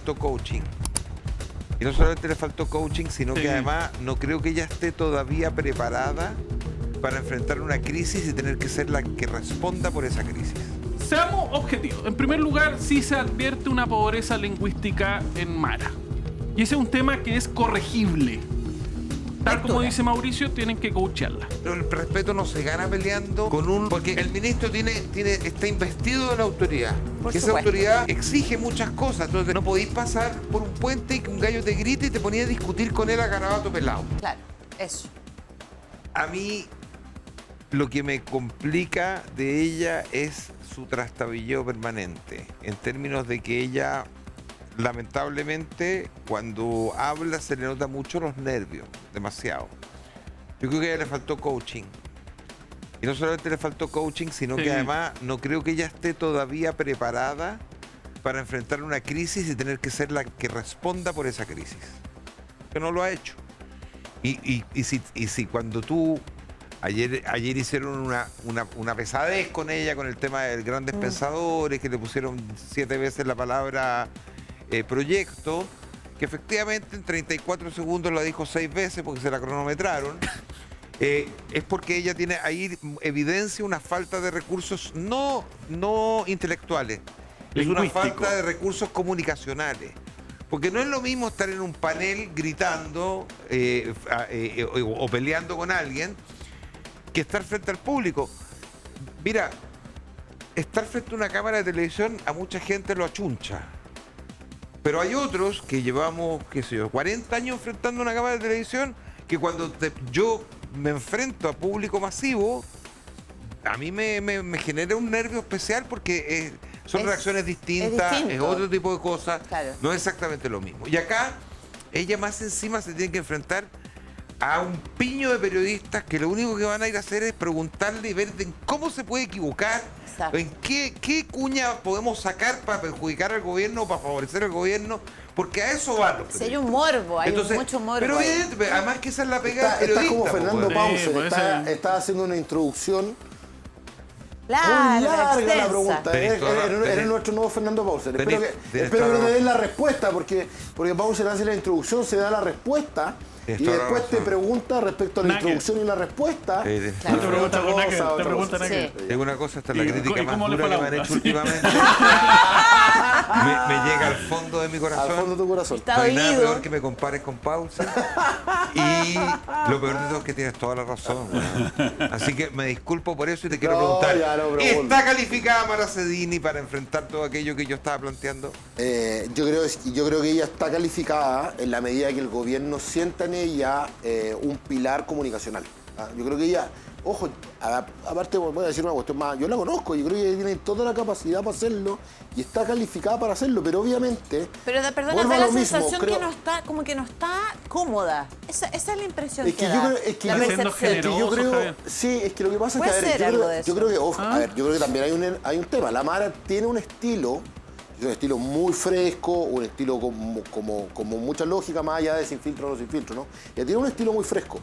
faltó coaching. Y no solamente le faltó coaching, sino que además no creo que ella esté todavía preparada para enfrentar una crisis y tener que ser la que responda por esa crisis. Seamos objetivos. En primer lugar, sí se advierte una pobreza lingüística en Mara. Y ese es un tema que es corregible. Tal como dice Mauricio, tienen que coacharla. Pero el respeto no se gana peleando con un... Porque el ministro está investido de una autoridad. Y esa autoridad exige muchas cosas. Entonces no podéis pasar por un puente y que un gallo te grite y te ponía a discutir con él a garabato pelado. Claro, eso. A mí lo que me complica de ella es su trastabilleo permanente. En términos de que ella... Lamentablemente, cuando habla se le nota mucho los nervios, demasiado. Yo creo que a ella le faltó coaching. Y no solamente le faltó coaching, sino que además no creo que ella esté todavía preparada para enfrentar una crisis y tener que ser la que responda por esa crisis. Que no lo ha hecho. Y si cuando tú... Ayer hicieron una pesadez con ella, con el tema de grandes pensadores, que le pusieron 7 veces la palabra... proyecto, que efectivamente en 34 segundos la dijo 6 veces porque se la cronometraron, es porque ella tiene ahí evidencia una falta de recursos no intelectuales, es una falta de recursos comunicacionales. Porque no es lo mismo estar en un panel gritando o peleando con alguien que estar frente al público. Mira, estar frente a una cámara de televisión a mucha gente lo achuncha. Pero hay otros que llevamos, qué sé yo, 40 años enfrentando una cámara de televisión, que cuando yo me enfrento a público masivo, a mí me genera un nervio especial porque son reacciones distintas, es otro tipo de cosas, no es exactamente lo mismo. Y acá, ella más encima se tiene que enfrentar a un piño de periodistas que lo único que van a ir a hacer es preguntarle y ver en cómo se puede equivocar, en qué cuña podemos sacar para perjudicar al gobierno o para favorecer al gobierno, porque a eso van los periodistas. Si hay un morbo, hay mucho morbo. Pero además que esa es la pega del periodista. Está como Fernando Pause, está haciendo una introducción larga, muy larga extensa. la pregunta. Eres nuestro nuevo Fernando Pauser. Espero que te den la respuesta, porque Pauser hace la introducción, se da la respuesta. Y después te pregunta respecto a la introducción y la respuesta. Te pregunta Tengo una cosa, esta es la crítica más dura que me han hecho últimamente. me llega al fondo de mi corazón. Al fondo de tu corazón. No hay nada peor que me compares con Pauser. Y lo peor de todo es que tienes toda la razón. Así que me disculpo por eso y te quiero preguntar. ¿Está calificada Mara Cedini para enfrentar todo aquello que yo estaba planteando? Yo creo que ella está calificada en la medida que el gobierno sienta en ella un pilar comunicacional. Yo creo que ella, ojo, aparte voy a decir una cuestión más, yo la conozco, yo creo que ella tiene toda la capacidad para hacerlo y está calificada para hacerlo, pero obviamente... Pero perdona, da la sensación que no está, como que no está cómoda. Esa es la impresión que da. Yo creo, sí, es que lo que pasa es que, yo creo que, ojo, yo creo que también hay un tema. La Mara tiene un estilo... Es un estilo muy fresco, un estilo como mucha lógica, más allá de sin filtro o no sin filtro, ¿no? Ella tiene un estilo muy fresco.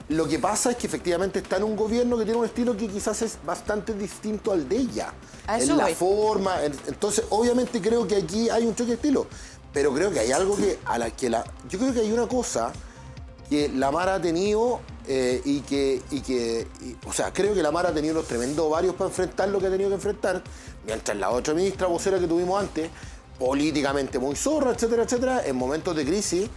Lo que pasa es que efectivamente está en un gobierno que tiene un estilo que quizás es bastante distinto al de ella. En la forma. Entonces, obviamente creo que aquí hay un choque de estilo. Pero creo que hay algo yo creo que hay una cosa que la Mara ha tenido o sea, creo que la Mara ha tenido unos tremendos ovarios para enfrentar lo que ha tenido que enfrentar, mientras la otra ministra vocera que tuvimos antes, políticamente muy zorra, etcétera, etcétera, en momentos de crisis,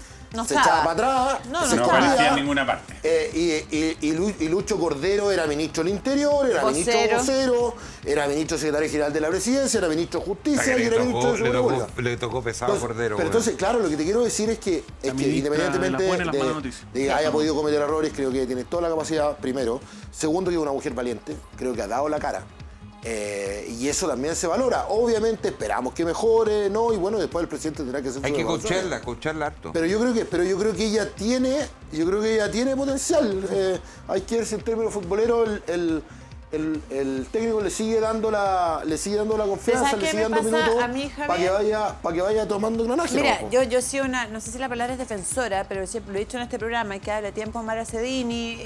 se echaba para atrás, no aparecía en ninguna parte. Y Lucho Cordero era ministro del Interior, era ministro vocero, era ministro secretario general de la Presidencia, era ministro de Justicia y era ministro de Seguridad Pública. Le tocó pesado a Cordero. Pero entonces, claro, lo que te quiero decir es que independientemente de que haya podido cometer errores, creo que tiene toda la capacidad, primero. Segundo, que es una mujer valiente, creo que ha dado la cara. Y eso también se valora. Obviamente esperamos que mejore, ¿no? Y bueno, después el presidente tendrá que hacer Hay que coacharla harto. Pero yo creo que ella tiene potencial. Hay que ver si en términos futboleros el técnico le sigue dando la confianza, le sigue dando minutos para que vaya tomando engranaje. Mira, yo sí no sé si la palabra es defensora, pero siempre lo he dicho en este programa, que habla tiempo a Mara Cedini,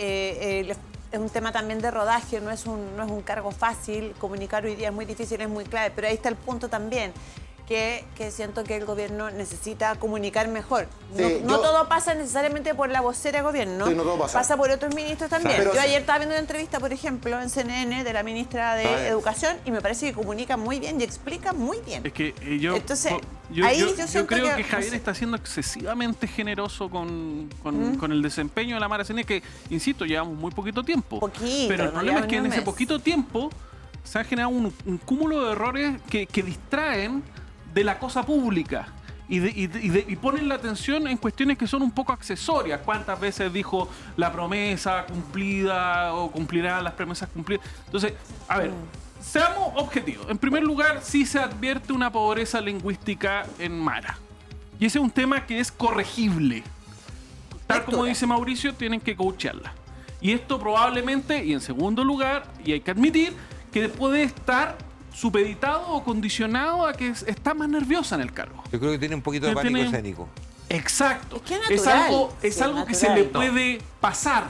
es un tema también de rodaje, no es un cargo fácil, comunicar hoy día es muy difícil, es muy clave, pero ahí está el punto también, que siento que el gobierno necesita comunicar mejor. Sí, no todo pasa necesariamente por la vocera de gobierno, sí, no todo pasa por otros ministros también. Pero yo ayer estaba viendo una entrevista, por ejemplo, en CNN de la ministra de Educación y me parece que comunica muy bien y explica muy bien. Es que yo, entonces, yo creo que Javier está siendo excesivamente generoso con el desempeño de la Mara Cedini, que, insisto, llevamos muy poquito tiempo. Pero el problema es que en ese poquito tiempo se ha generado un cúmulo de errores que distraen de la cosa pública y ponen la atención en cuestiones que son un poco accesorias. ¿Cuántas veces dijo la promesa cumplida o cumplirán las promesas cumplidas? Entonces, a ver, seamos objetivos. En primer lugar, sí se advierte una pobreza lingüística en Mara. Y ese es un tema que es corregible. Tal como dice Mauricio, tienen que coachearla. Y esto probablemente, y en segundo lugar, y hay que admitir, que puede estar supeditado o condicionado a que está más nerviosa en el cargo. Yo creo que tiene un poquito de pánico escénico. Es Exacto. que es natural. Es algo que se le puede pasar.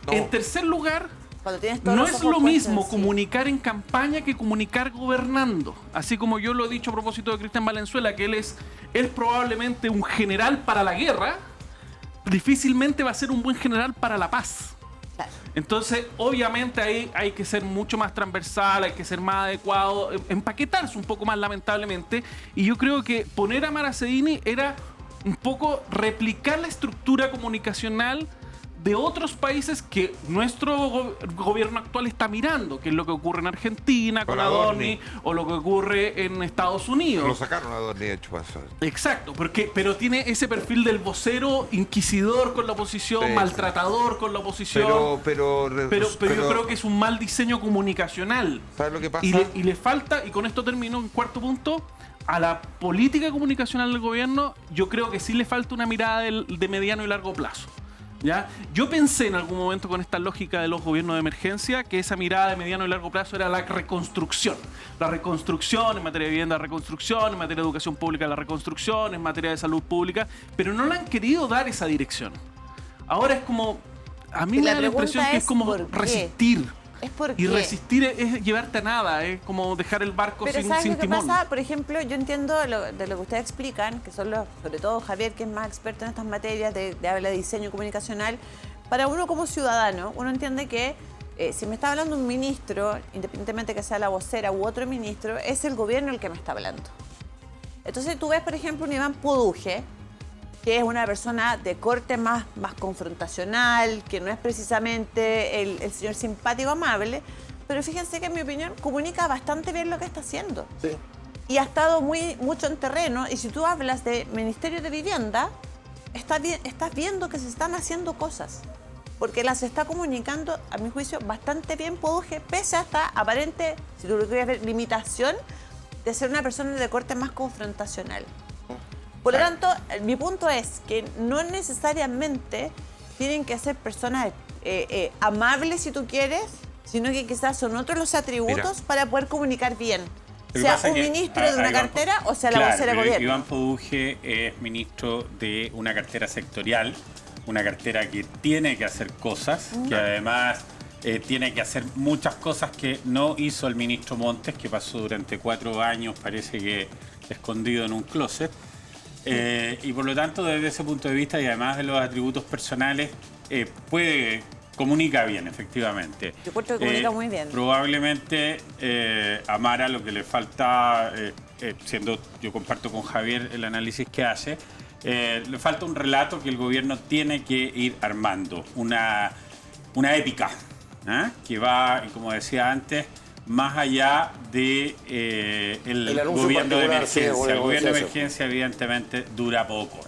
No. En tercer lugar, no es lo mismo comunicar en campaña que comunicar gobernando. Así como yo lo he dicho a propósito de Cristian Valenzuela, que él es probablemente un general para la guerra, difícilmente va a ser un buen general para la paz. Claro. Entonces, obviamente ahí hay que ser mucho más transversal, hay que ser más adecuado, empaquetarse un poco más, lamentablemente. Y yo creo que poner a Mara Cedini era un poco replicar la estructura comunicacional de otros países que nuestro gobierno actual está mirando, que es lo que ocurre en Argentina con Adorni o lo que ocurre en Estados Unidos. Lo sacaron a Adorni, de hecho, pasó. Exacto, pero tiene ese perfil del vocero inquisidor con la oposición, maltratador con la oposición. Pero yo creo que es un mal diseño comunicacional. ¿Sabes lo que pasa? Y le falta, y con esto termino, en cuarto punto, a la política comunicacional del gobierno, yo creo que sí le falta una mirada de mediano y largo plazo. ¿Ya? Yo pensé en algún momento con esta lógica de los gobiernos de emergencia que esa mirada de mediano y largo plazo era la reconstrucción. La reconstrucción en materia de vivienda, la reconstrucción en materia de educación pública, la reconstrucción en materia de salud pública, pero no le han querido dar esa dirección. Ahora es como, a mí me da la impresión que es como resistir. Y resistir es llevarte a nada, es como dejar el barco sin timón. ¿Qué pasa? Por ejemplo, yo entiendo de lo que ustedes explican, que son sobre todo Javier, que es más experto en estas materias de habla de diseño comunicacional. Para uno como ciudadano, uno entiende que si me está hablando un ministro, independientemente que sea la vocera u otro ministro, es el gobierno el que me está hablando. Entonces tú ves, por ejemplo, un Iván Puduje, que es una persona de corte más confrontacional, que no es precisamente el señor simpático amable, pero fíjense que en mi opinión comunica bastante bien lo que está haciendo. Sí. Y ha estado mucho en terreno, y si tú hablas de Ministerio de Vivienda, estás viendo que se están haciendo cosas, porque las está comunicando, a mi juicio, bastante bien Puduje, pese a esta aparente, si tú lo quieres ver, limitación de ser una persona de corte más confrontacional. Por lo tanto, mi punto es que no necesariamente tienen que ser personas amables, si tú quieres, sino que quizás son otros los atributos para poder comunicar bien. Sea un ministro de una cartera o sea la vocera de gobierno. Iván Puduje es ministro de una cartera sectorial, una cartera que tiene que hacer cosas, que además tiene que hacer muchas cosas que no hizo el ministro Montes, que pasó durante 4 años, parece que escondido en un closet. Y por lo tanto, desde ese punto de vista y además de los atributos personales, comunica bien, efectivamente. Yo creo que comunica muy bien. Probablemente a Mara lo que le falta, yo comparto con Javier el análisis que hace, le falta un relato que el gobierno tiene que ir armando, una épica, que va, como decía antes, más allá de el gobierno de emergencia. El gobierno de emergencia evidentemente dura poco.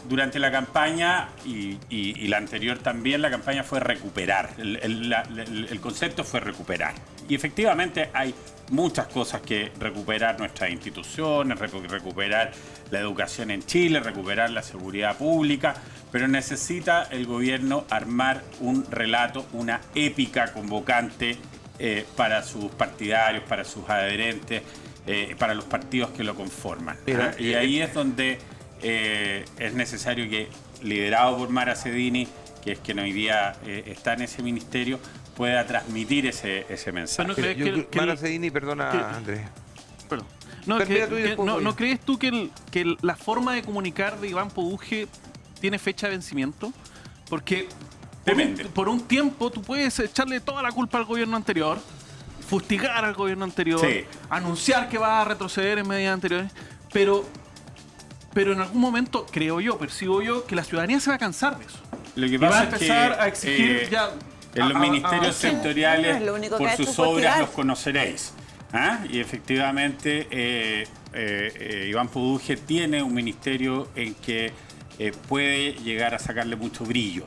Durante la campaña y la anterior también, la campaña fue recuperar. El concepto fue recuperar. Y efectivamente hay muchas cosas que recuperar, nuestras instituciones, recuperar la educación en Chile, recuperar la seguridad pública, pero necesita el gobierno armar un relato, una épica convocante para sus partidarios, para sus adherentes, para los partidos que lo conforman. Y ahí es donde es necesario que, liderado por Mara Cedini, que es quien hoy día está en ese ministerio, pueda transmitir ese mensaje. Mara Cedini, perdona, Andrés. Perdón. ¿No crees tú que la forma de comunicar de Iván Poduje tiene fecha de vencimiento? Porque por un tiempo tú puedes echarle toda la culpa al gobierno anterior, fustigar al gobierno anterior, anunciar que va a retroceder en medidas anteriores, pero en algún momento, percibo yo, que la ciudadanía se va a cansar de eso. Lo que y va pasa a empezar a exigir en los ministerios sectoriales, por sus obras los conoceréis. Y efectivamente, Iván Poduje tiene un ministerio en que puede llegar a sacarle mucho brillo.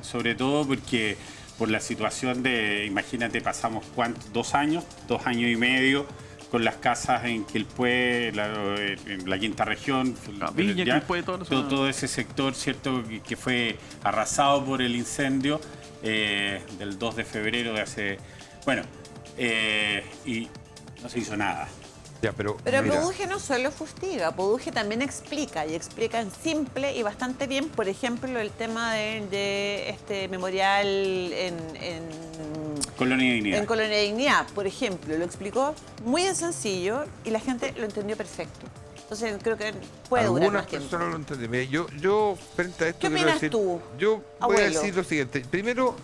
Sobre todo porque por la situación de, imagínate, pasamos 2 años y medio con las casas en Quilpué, en la quinta región, Villa, Quilpué, todo ese sector, cierto, que fue arrasado por el incendio del 2 de febrero de hace... Bueno, y no se hizo nada. Pero Poduje no solo fustiga, Poduje también explica, y explica en simple y bastante bien, por ejemplo, el tema de este memorial en Colonia Dignidad. En Colonia Dignidad, por ejemplo, lo explicó muy sencillo y la gente lo entendió perfecto. Entonces creo que puede durar más tiempo. Algunas personas lo entendieron. Yo frente a esto... ¿Qué opinas tú, Yo voy abuelo? a decir lo siguiente. Primero,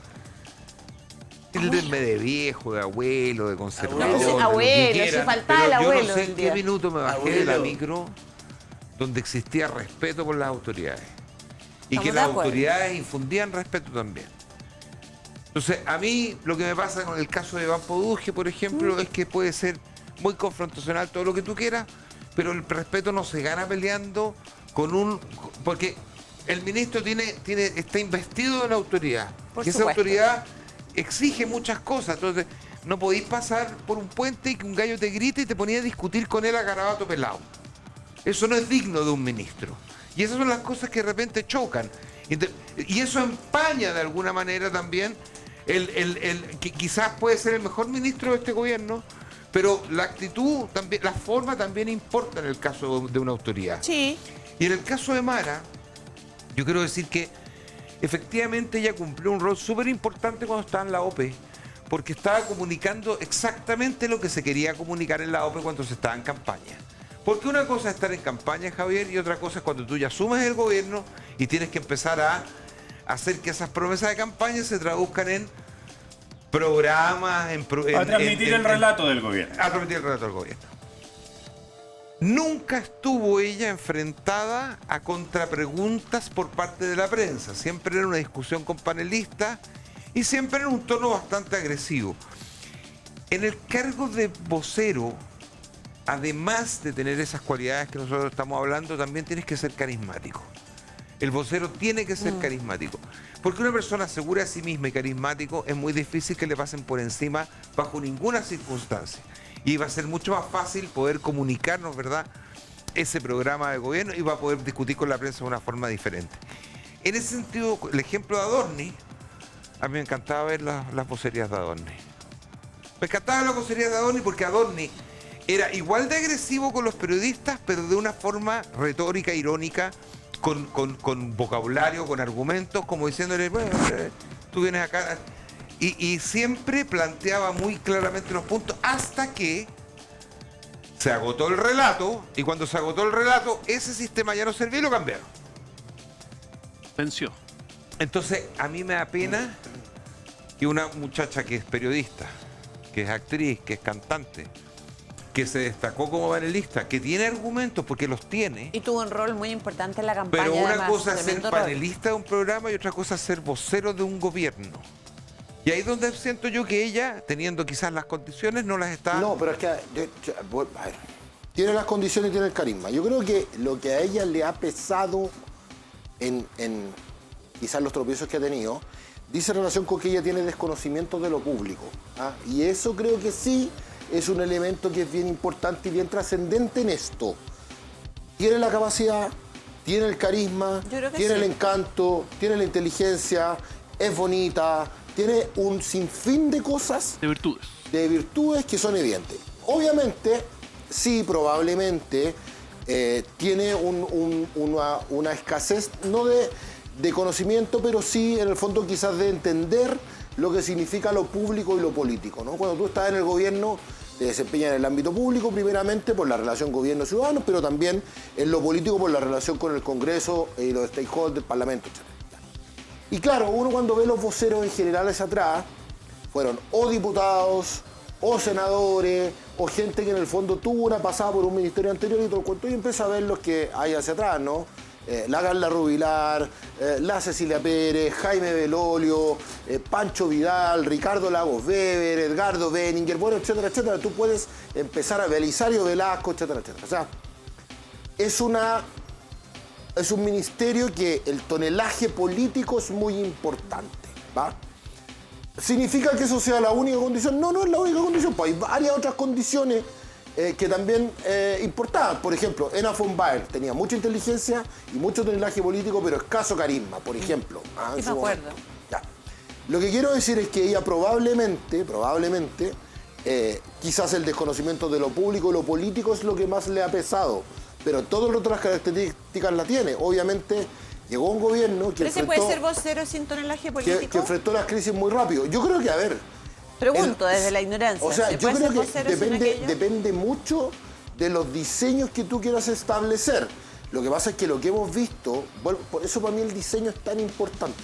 tildenme de viejo, de abuelo, de conservador. Abuelo, si faltaba el abuelo. Yo no sé en qué minuto me bajé de la Abuelo. micro donde existía respeto por las autoridades. Y que Estamos de las acuerdo. autoridades infundían respeto también. Entonces, a mí lo que me pasa con el caso de Iván Poduje, por ejemplo, es que puede ser muy confrontacional todo lo que tú quieras, pero el respeto no se gana peleando porque el ministro está investido de una autoridad. Por Y esa supuesto. autoridad exige muchas cosas. Entonces, no podéis pasar por un puente y que un gallo te grite y te ponía a discutir con él a garabato pelado. Eso no es digno de un ministro. Y esas son las cosas que de repente chocan. Y eso empaña de alguna manera también que quizás puede ser el mejor ministro de este gobierno, pero la actitud, también, la forma también importa en el caso de una autoridad. Sí. Y en el caso de Mara, yo quiero decir que efectivamente ella cumplió un rol súper importante cuando estaba en la OPE, porque estaba comunicando exactamente lo que se quería comunicar en la OPE cuando se estaba en campaña. Porque una cosa es estar en campaña, Javier, y otra cosa es cuando tú ya asumes el gobierno y tienes que empezar a hacer que esas promesas de campaña se traduzcan en programas, a transmitir el relato del gobierno. A transmitir el relato del gobierno. Nunca estuvo ella enfrentada a contrapreguntas por parte de la prensa. Siempre era una discusión con panelistas y siempre en un tono bastante agresivo. En el cargo de vocero, además de tener esas cualidades que nosotros estamos hablando, también tienes que ser carismático. El vocero tiene que ser carismático. Porque una persona segura de sí misma y carismático es muy difícil que le pasen por encima bajo ninguna circunstancia. Y va a ser mucho más fácil poder comunicarnos, ¿verdad?, ese programa de gobierno y va a poder discutir con la prensa de una forma diferente. En ese sentido, el ejemplo de Adorni, a mí me encantaba ver las vocerías de Adorni. Me encantaban las vocerías de Adorni porque Adorni era igual de agresivo con los periodistas, pero de una forma retórica, irónica, con vocabulario, con argumentos, como diciéndole, bueno, tú vienes acá. Y siempre planteaba muy claramente los puntos hasta que se agotó el relato, y cuando se agotó el relato, ese sistema ya no servía y lo cambiaron. Venció. Entonces, a mí me da pena que una muchacha que es periodista, que es actriz, que es cantante, que se destacó como panelista, que tiene argumentos, porque los tiene. Y tuvo un rol muy importante en la campaña. Pero una además, cosa es ser tremendo rol. panelista de un programa y otra cosa es ser vocero de un gobierno. Y ahí es donde siento yo que ella, teniendo quizás las condiciones, no las está... No, pero es que, a ver, tiene las condiciones y tiene el carisma. Yo creo que lo que a ella le ha pesado en quizás los tropiezos que ha tenido, dice relación con que ella tiene desconocimiento de lo público. Y eso creo que sí es un elemento que es bien importante y bien trascendente en esto. Tiene la capacidad, tiene el carisma, tiene el encanto, tiene la inteligencia, es bonita, tiene un sinfín de cosas. De virtudes. De virtudes que son evidentes. Obviamente, sí, probablemente tiene una escasez, no de conocimiento, pero sí, en el fondo, quizás de entender lo que significa lo público y lo político, ¿no? Cuando tú estás en el gobierno, te desempeñas en el ámbito público, primeramente por la relación gobierno-ciudadanos, pero también en lo político por la relación con el Congreso y los stakeholders, el Parlamento, etc. Y claro, uno cuando ve los voceros en general hacia atrás, fueron o diputados, o senadores, o gente que en el fondo tuvo una pasada por un ministerio anterior y todo el cuento, y empieza a ver los que hay hacia atrás, ¿no? La Carla Rubilar, la Cecilia Pérez, Jaime Belolio, Pancho Vidal, Ricardo Lagos Weber, Edgardo Benninger, bueno, etcétera, etcétera. Tú puedes empezar a Belisario Velasco, etcétera, etcétera. O sea, es un ministerio que el tonelaje político es muy importante, ¿va? ¿Significa que eso sea la única condición? No, no es la única condición, pues hay varias otras condiciones que también importaban. Por ejemplo, Enna von Baer tenía mucha inteligencia y mucho tonelaje político, pero escaso carisma, por ejemplo. Sí, me acuerdo. Ya. Lo que quiero decir es que ella probablemente, quizás el desconocimiento de lo público y lo político es lo que más le ha pesado, pero todas las otras características la tiene. Obviamente, llegó un gobierno que ¿Pero ese puede ser vocero sin tonelaje político? Que enfrentó las crisis muy rápido. Yo creo que, a ver... Pregunto desde la ignorancia. O sea, yo creo que depende mucho de los diseños que tú quieras establecer. Lo que pasa es que lo que hemos visto, bueno, por eso para mí el diseño es tan importante.